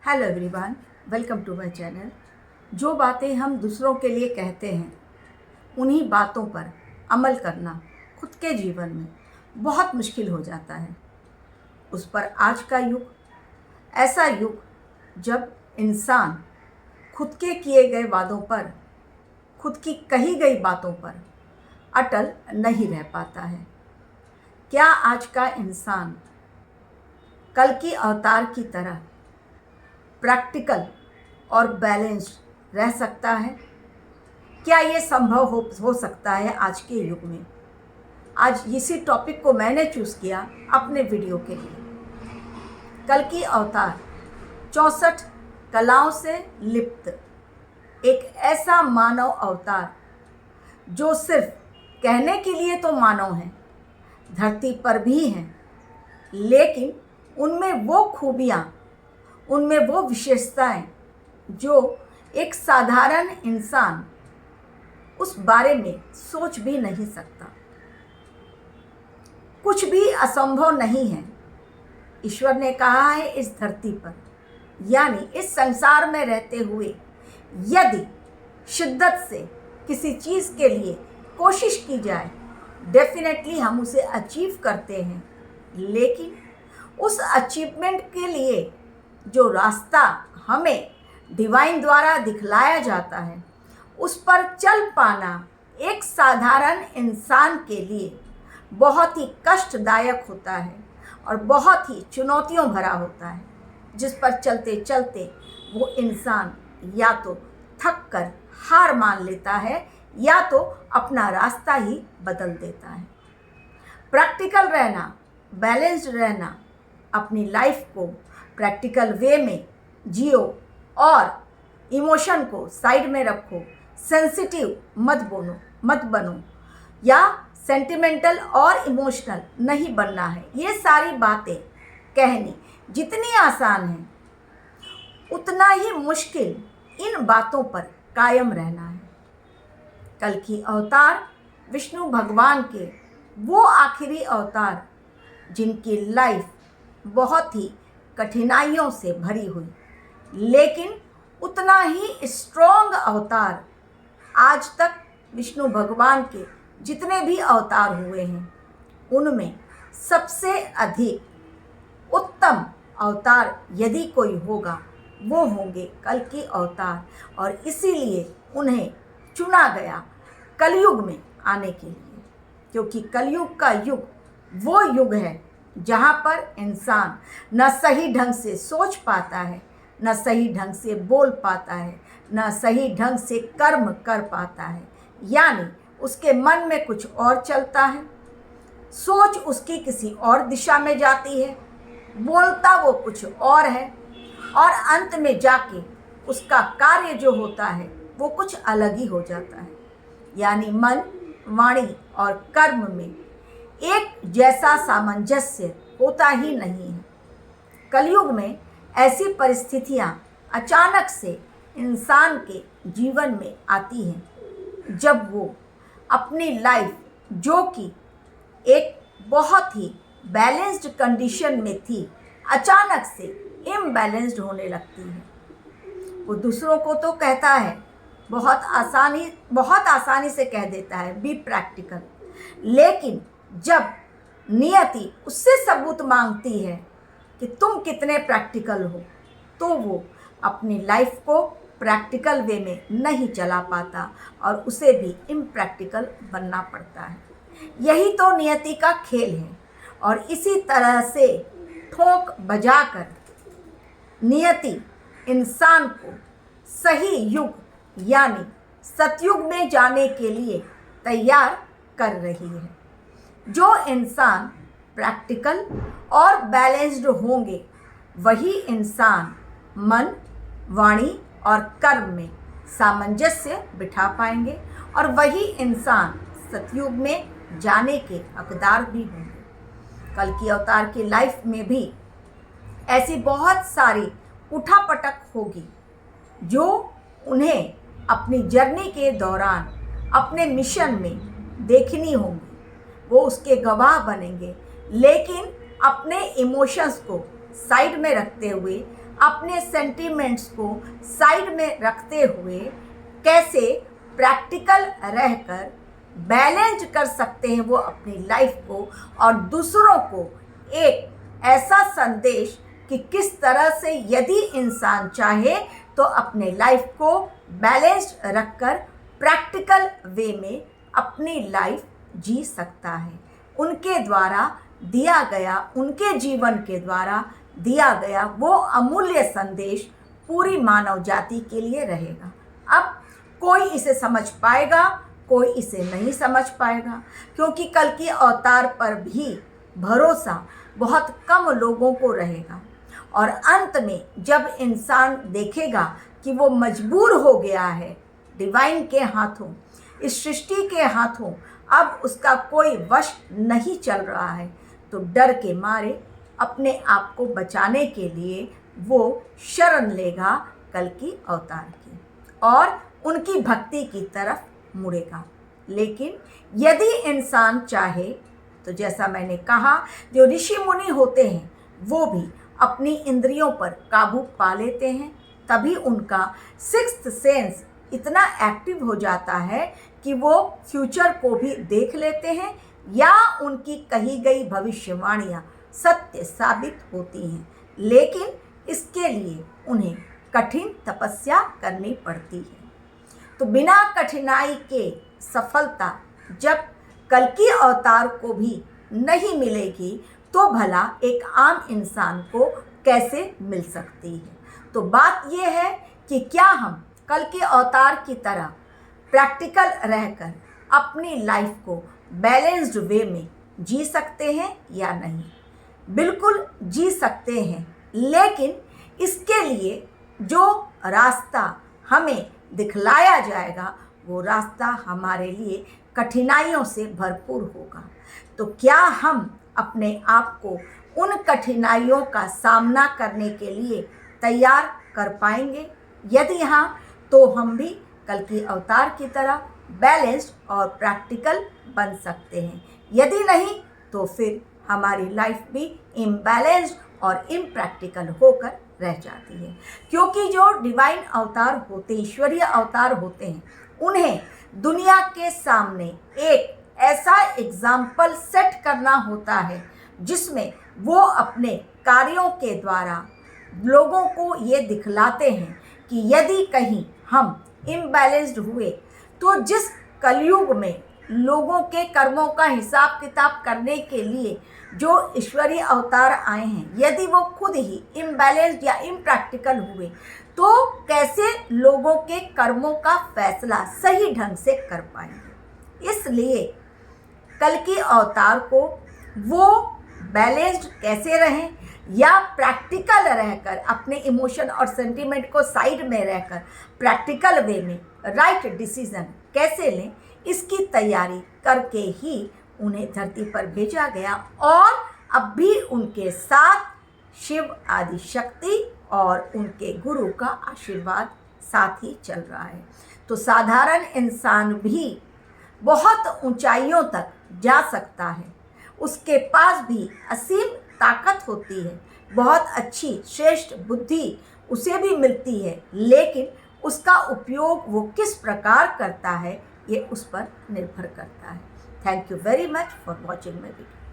Hello everyone, welcome to my channel. जो बातें हम दूसरों के लिए कहते हैं उन्हीं बातों पर अमल करना खुद के जीवन में बहुत मुश्किल हो जाता है। उस पर आज का युग, ऐसा युग जब इंसान खुद के किए गए वादों पर, खुद की कही गई बातों पर अटल नहीं रह पाता है। क्या आज का इंसान कल की अवतार की तरह प्रैक्टिकल और बैलेंस्ड रह सकता है? क्या ये संभव हो सकता है आज के युग में? आज इसी टॉपिक को मैंने चूज़ किया अपने वीडियो के लिए। कल की अवतार 64 कलाओं से लिप्त एक ऐसा मानव अवतार जो सिर्फ कहने के लिए तो मानव है, धरती पर भी हैं, लेकिन उनमें वो खूबियाँ, उनमें वो विशेषताएं जो एक साधारण इंसान उस बारे में सोच भी नहीं सकता। कुछ भी असंभव नहीं है। ईश्वर ने कहा है इस धरती पर, यानी इस संसार में रहते हुए यदि शिद्दत से किसी चीज़ के लिए कोशिश की जाए, डेफिनेटली हम उसे अचीव करते हैं। लेकिन उस अचीवमेंट के लिए जो रास्ता हमें डिवाइन द्वारा दिखलाया जाता है, उस पर चल पाना एक साधारण इंसान के लिए बहुत ही कष्टदायक होता है और बहुत ही चुनौतियों भरा होता है, जिस पर चलते चलते वो इंसान या तो थक कर हार मान लेता है या तो अपना रास्ता ही बदल देता है। प्रैक्टिकल रहना, बैलेंस्ड रहना, अपनी लाइफ को प्रैक्टिकल वे में जियो और इमोशन को साइड में रखो। सेंसिटिव मत बनो या सेंटिमेंटल और इमोशनल नहीं बनना है। ये सारी बातें कहनी जितनी आसान है, उतना ही मुश्किल इन बातों पर कायम रहना है। कल की अवतार विष्णु भगवान के वो आखिरी अवतार जिनकी लाइफ बहुत ही कठिनाइयों से भरी हुई, लेकिन उतना ही स्ट्रॉन्ग अवतार आज तक विष्णु भगवान के जितने भी अवतार हुए हैं उनमें सबसे अधिक उत्तम अवतार यदि कोई होगा वो होंगे कल के अवतार। और इसीलिए उन्हें चुना गया कलयुग में आने के लिए, क्योंकि कलयुग का युग वो युग है जहाँ पर इंसान न सही ढंग से सोच पाता है, न सही ढंग से बोल पाता है, न सही ढंग से कर्म कर पाता है। यानी उसके मन में कुछ और चलता है, सोच उसकी किसी और दिशा में जाती है, बोलता वो कुछ और है, और अंत में जाके उसका कार्य जो होता है वो कुछ अलग ही हो जाता है। यानी मन, वाणी और कर्म में एक जैसा सामंजस्य होता ही नहीं है। कलयुग में ऐसी परिस्थितियां अचानक से इंसान के जीवन में आती हैं जब वो अपनी लाइफ, जो कि एक बहुत ही बैलेंस्ड कंडीशन में थी, अचानक से इम्बैलेंस्ड होने लगती है। वो दूसरों को तो कहता है, बहुत आसानी से कह देता है बी प्रैक्टिकल, लेकिन जब नियति उससे सबूत मांगती है कि तुम कितने प्रैक्टिकल हो, तो वो अपनी लाइफ को प्रैक्टिकल वे में नहीं चला पाता और उसे भी इम्प्रैक्टिकल बनना पड़ता है। यही तो नियति का खेल है। और इसी तरह से ठोक बजाकर नियति इंसान को सही युग यानी सतयुग में जाने के लिए तैयार कर रही है। जो इंसान प्रैक्टिकल और बैलेंस्ड होंगे वही इंसान मन, वाणी और कर्म में सामंजस्य बिठा पाएंगे और वही इंसान सतयुग में जाने के हकदार भी होंगे। कल की अवतार की लाइफ में भी ऐसी बहुत सारी उठापटक होगी जो उन्हें अपनी जर्नी के दौरान अपने मिशन में देखनी होंगी। वो उसके गवाह बनेंगे, लेकिन अपने इमोशंस को साइड में रखते हुए अपने सेंटिमेंट्स को साइड में रखते हुए कैसे प्रैक्टिकल रहकर बैलेंस कर सकते हैं वो अपनी लाइफ को, और दूसरों को एक ऐसा संदेश कि किस तरह से यदि इंसान चाहे तो अपने लाइफ को बैलेंस रखकर प्रैक्टिकल वे में अपनी लाइफ जी सकता है। उनके द्वारा दिया गया, उनके जीवन के द्वारा दिया गया वो अमूल्य संदेश पूरी मानव जाति के लिए रहेगा। अब कोई इसे समझ पाएगा, कोई इसे नहीं समझ पाएगा, क्योंकि कल की अवतार पर भी भरोसा बहुत कम लोगों को रहेगा। और अंत में जब इंसान देखेगा कि वो मजबूर हो गया है डिवाइन के हाथों, इस सृष्टि के हाथों, अब उसका कोई वश नहीं चल रहा है, तो डर के मारे अपने आप को बचाने के लिए वो शरण लेगा कल की अवतार की और उनकी भक्ति की तरफ मुड़ेगा। लेकिन यदि इंसान चाहे तो जैसा मैंने कहा, जो ऋषि मुनि होते हैं वो भी अपनी इंद्रियों पर काबू पा लेते हैं, तभी उनका सिक्स्थ सेंस इतना एक्टिव हो जाता है कि वो फ्यूचर को भी देख लेते हैं या उनकी कही गई भविष्यवाणियाँ सत्य साबित होती हैं। लेकिन इसके लिए उन्हें कठिन तपस्या करनी पड़ती है। तो बिना कठिनाई के सफलता जब कल की अवतार को भी नहीं मिलेगी तो भला एक आम इंसान को कैसे मिल सकती है। तो बात यह है कि क्या हम कल के अवतार की तरह प्रैक्टिकल रहकर अपनी लाइफ को बैलेंस्ड वे में जी सकते हैं या नहीं। बिल्कुल जी सकते हैं, लेकिन इसके लिए जो रास्ता हमें दिखलाया जाएगा वो रास्ता हमारे लिए कठिनाइयों से भरपूर होगा। तो क्या हम अपने आप को उन कठिनाइयों का सामना करने के लिए तैयार कर पाएंगे? यदि हाँ, तो हम भी कल की अवतार की तरह बैलेंस्ड और प्रैक्टिकल बन सकते हैं। यदि नहीं तो फिर हमारी लाइफ भी इम्बैलेंस्ड और इम्प्रैक्टिकल होकर रह जाती है। क्योंकि जो डिवाइन अवतार होते, ईश्वरीय अवतार होते हैं, उन्हें दुनिया के सामने एक ऐसा एग्जाम्पल सेट करना होता है जिसमें वो अपने कार्यों के द्वारा लोगों को ये दिखलाते हैं कि यदि कहीं हम इम्बैलेंस्ड हुए तो जिस कलयुग में लोगों के कर्मों का हिसाब किताब करने के लिए जो ईश्वरीय अवतार आए हैं, यदि वो खुद ही इम्बैलेंस्ड या इम्प्रैक्टिकल हुए तो कैसे लोगों के कर्मों का फैसला सही ढंग से कर पाएंगे। इसलिए कल की अवतार को वो बैलेंस्ड कैसे रहें या प्रैक्टिकल रहकर अपने इमोशन और सेंटिमेंट को साइड में रहकर प्रैक्टिकल वे में राइट डिसीजन कैसे लें, इसकी तैयारी करके ही उन्हें धरती पर भेजा गया। और अब भी उनके साथ शिव आदि शक्ति और उनके गुरु का आशीर्वाद साथ ही चल रहा है। तो साधारण इंसान भी बहुत ऊंचाइयों तक जा सकता है, उसके पास भी असीम ताकत होती है, बहुत अच्छी श्रेष्ठ बुद्धि उसे भी मिलती है, लेकिन उसका उपयोग वो किस प्रकार करता है ये उस पर निर्भर करता है। Thank you very much for watching my video.